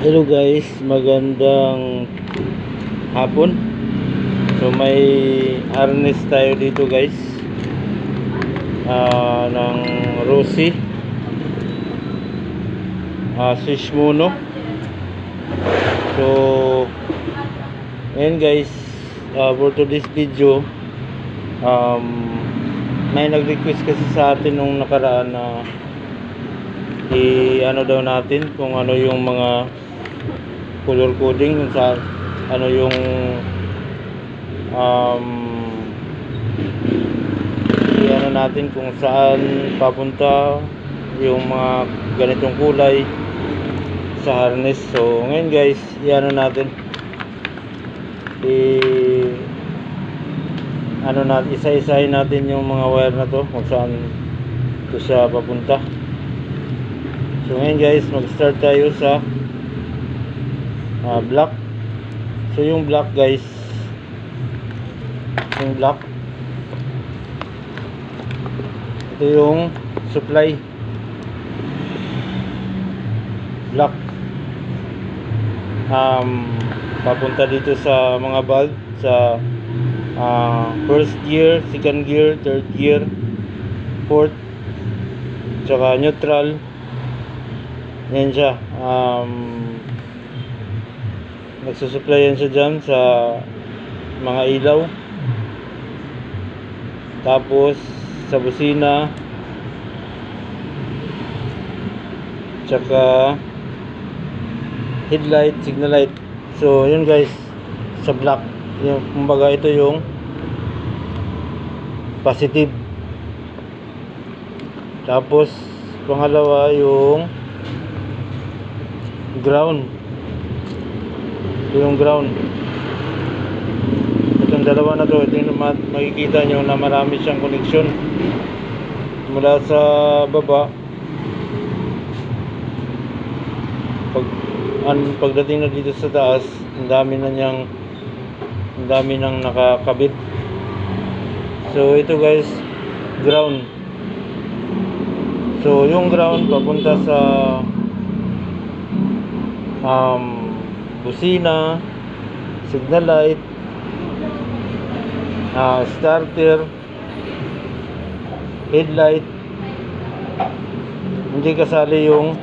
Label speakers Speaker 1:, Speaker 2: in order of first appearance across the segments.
Speaker 1: Hello guys, magandang hapon. So may harness tayo dito guys, ng Rossi Shishimono. So ayan guys, for today's video, may nag-request kasi sa atin nung nakaraan na ano daw natin kung ano yung mga color coding kung sa ano yung ano natin kung saan papunta yung mga ganitong kulay sa harness. So ngayon guys, ano natin ano natin, isa-isahin natin yung mga wire na to kung saan ito siya papunta. So ngayon guys, mag-start tayo sa black. So yung black guys, yung black, ito yung supply black, papunta dito sa mga bulb sa first gear, second gear, third gear, fourth, tsaka neutral. Yan siya, nagsusupply yan siya dyan sa mga ilaw, tapos sa busina, tsaka headlight, signal light. So yun guys, sa black, yung kumbaga ito yung positive. Tapos pangalawa yung ground. Ito yung ground. Itong dalawa na to, ito yung makikita nyo na marami siyang connection mula sa baba. Pagdating na dito sa taas, ang dami nang nakakabit. So ito guys, ground. So yung ground papunta sa busina, signal light, starter, headlight. Hindi kasali yung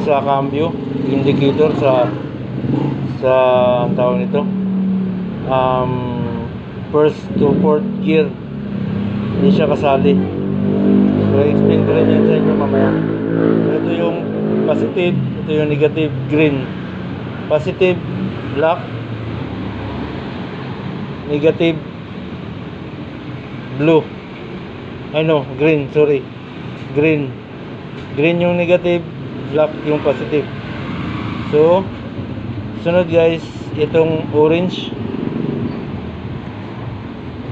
Speaker 1: sa cambio, indicator sa ang tawag nito, first to fourth gear, hindi siya kasali. So explain ko rin yan sa inyo mamaya. Ito yung positive, ito yung negative, green. Positive, black. Negative, blue. Ay no, green, sorry. Green. Green yung negative, black yung positive. So sunod guys, itong orange.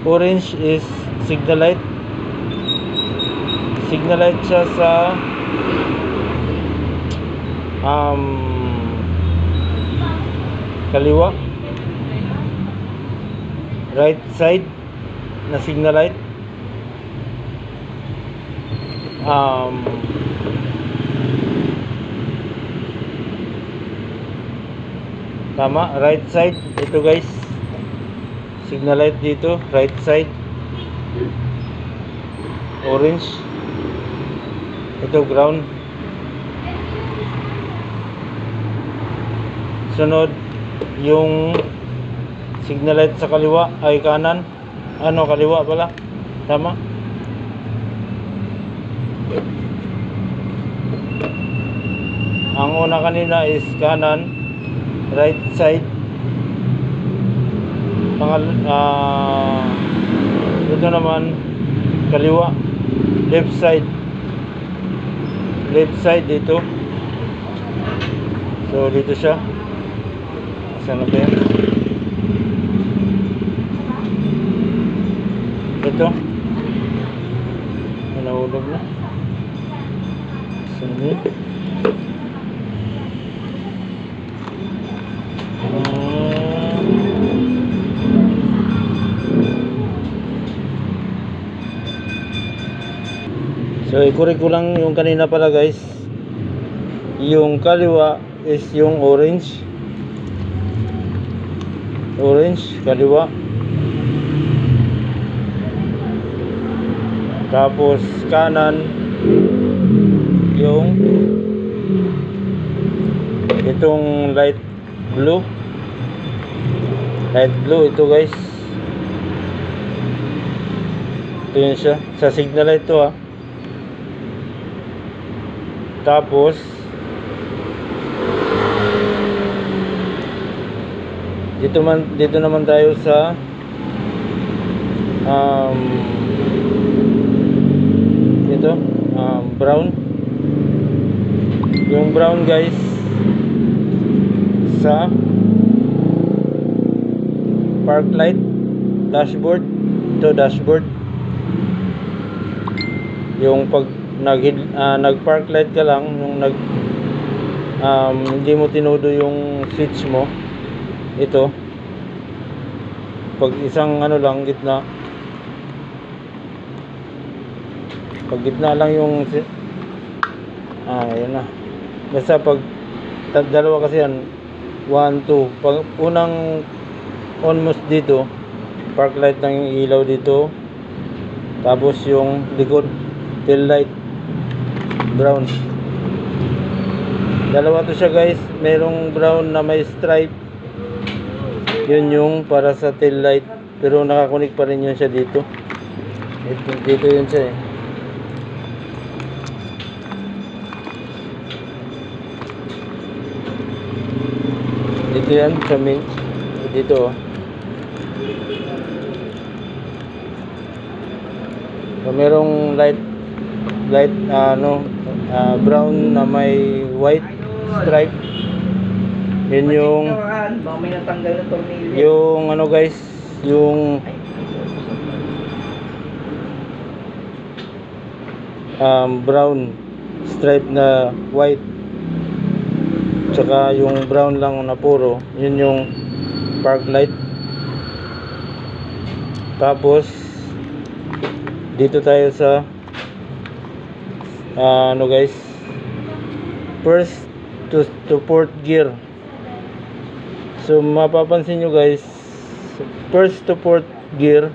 Speaker 1: Orange is signal light. Signal light siya sa kaliwa, right side na signal light. Tama, right side ito guys, signal light dito, right side, orange. Ito ground. Sunod yung signal light sa kaliwa, ay kanan, ano kaliwa pala, tama. Ang una kanina is kanan, right side. Ito naman kaliwa, left side. Left side dito. So dito siya. Saan na ba yan? Ito. Nahulog na. Saan na yan? So i-correct ko lang yung kanina pala guys. Yung kaliwa is yung orange. Orange, kaliwa. Tapos kanan yung itong light blue. Light blue ito guys. Ito yun siya. Sa signal light to ha. Tapos dito naman tayo sa brown. Yung brown guys sa park light dashboard. Ito dashboard. Yung pag nag park light ka lang, yung hindi mo tinodo yung switch mo, ito pag isang ano lang gitna, pag gitna lang yung ayan na, basta pag dalawa kasi yan, 1, 2, pag unang on mo dito, park light lang yung ilaw dito, tapos yung likod tail light brown. Dalawa to siya guys, merong brown na may stripe, yun yung para sa tail light, pero nakakunik pa rin yun siya dito. Dito yun siya eh. Dito yan sa main, dito oh. So, merong light brown na may white stripe. Yun yung ano guys, yung brown stripe na white, tsaka yung brown lang na puro, yun yung park light. Tapos dito tayo sa ano guys, first to fourth gear. So mapapansin nyo guys, first to fourth gear,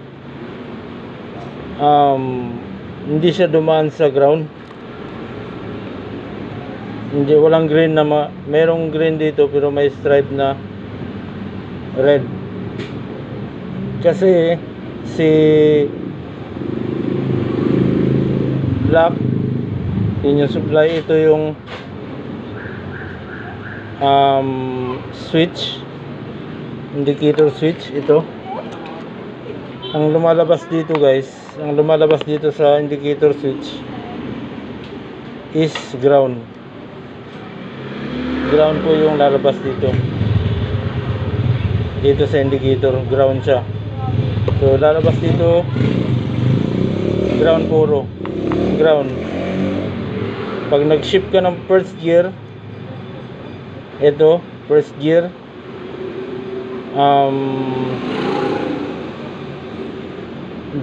Speaker 1: hindi siya dumaan sa ground. Hindi, walang green na merong green dito pero may stripe na red. Kasi si black, yun yung supply, ito yung switch, indicator switch. Ito ang lumalabas dito guys, ang lumalabas dito sa indicator switch is ground. Ground po yung lalabas dito sa indicator, ground siya. So lalabas dito ground, puro ground. Pag nag-shift ka ng first gear, ito first gear,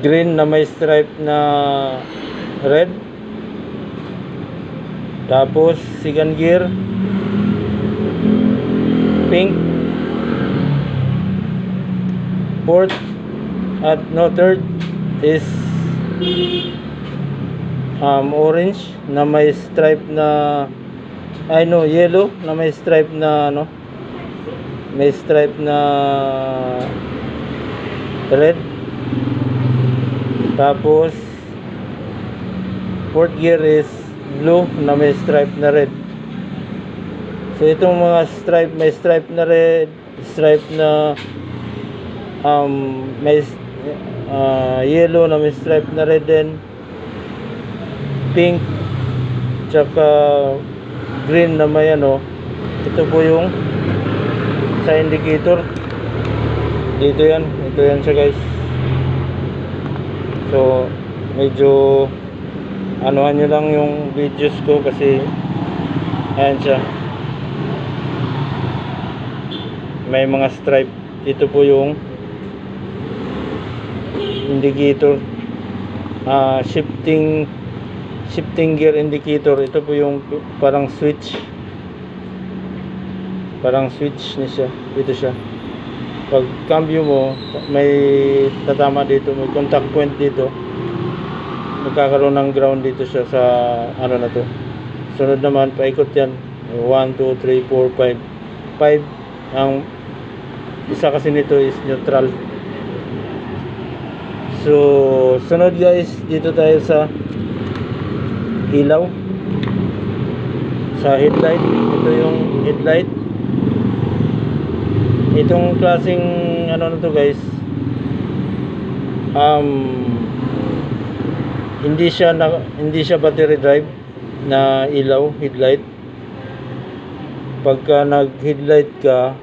Speaker 1: green na may stripe na red. Tapos second gear, pink. Fourth third is orange na may stripe na yellow na may stripe na may stripe na red. Tapos fourth gear is blue na may stripe na red. So itong mga stripe, may stripe na red, stripe na may yellow na may stripe na red din, pink, tsaka green na may ito po yung sa indicator. Ito yan siya guys. So medyo anuhan nyo lang yung videos ko kasi ayan siya, may mga stripe. Ito po yung indicator, shifting shifting gear indicator. Ito po yung parang switch. Parang switch niya siya. Ito siya. Pag cambio mo, may tatama dito, may contact point dito. Magkakaroon ng ground dito siya sa ano na to. Sunod naman, paikot yan. 1, 2, 3, 4, 5. 5. Ang isa kasi nito is neutral. So, sunod guys, dito tayo sa ilaw. Sa headlight. Ito yung headlight. Itong klaseng ano na to guys, hindi siya battery drive na ilaw, headlight. Pagka nag headlight ka,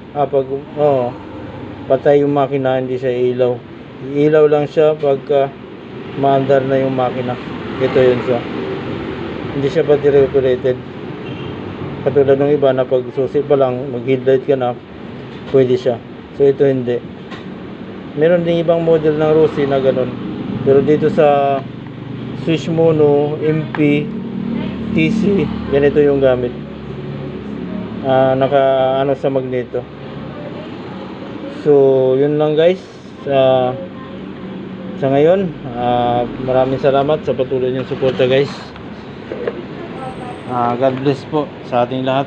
Speaker 1: patay yung makina, hindi siya ilaw. Ilaw lang siya pagka maandar na yung makina. Ito yun siya. Hindi siya battery operated. Katulad ng iba na pag susi pa lang, mag headlight ka na, pwede siya. So ito hindi. Meron ding ibang model ng Rossi na ganun. Pero dito sa Swiss Mono, MP, TC, ganito yung gamit. Naka ano sa magneto. So yun lang guys. Sa ngayon, maraming salamat sa patuloy niyong suporta guys. God bless po sa ating lahat.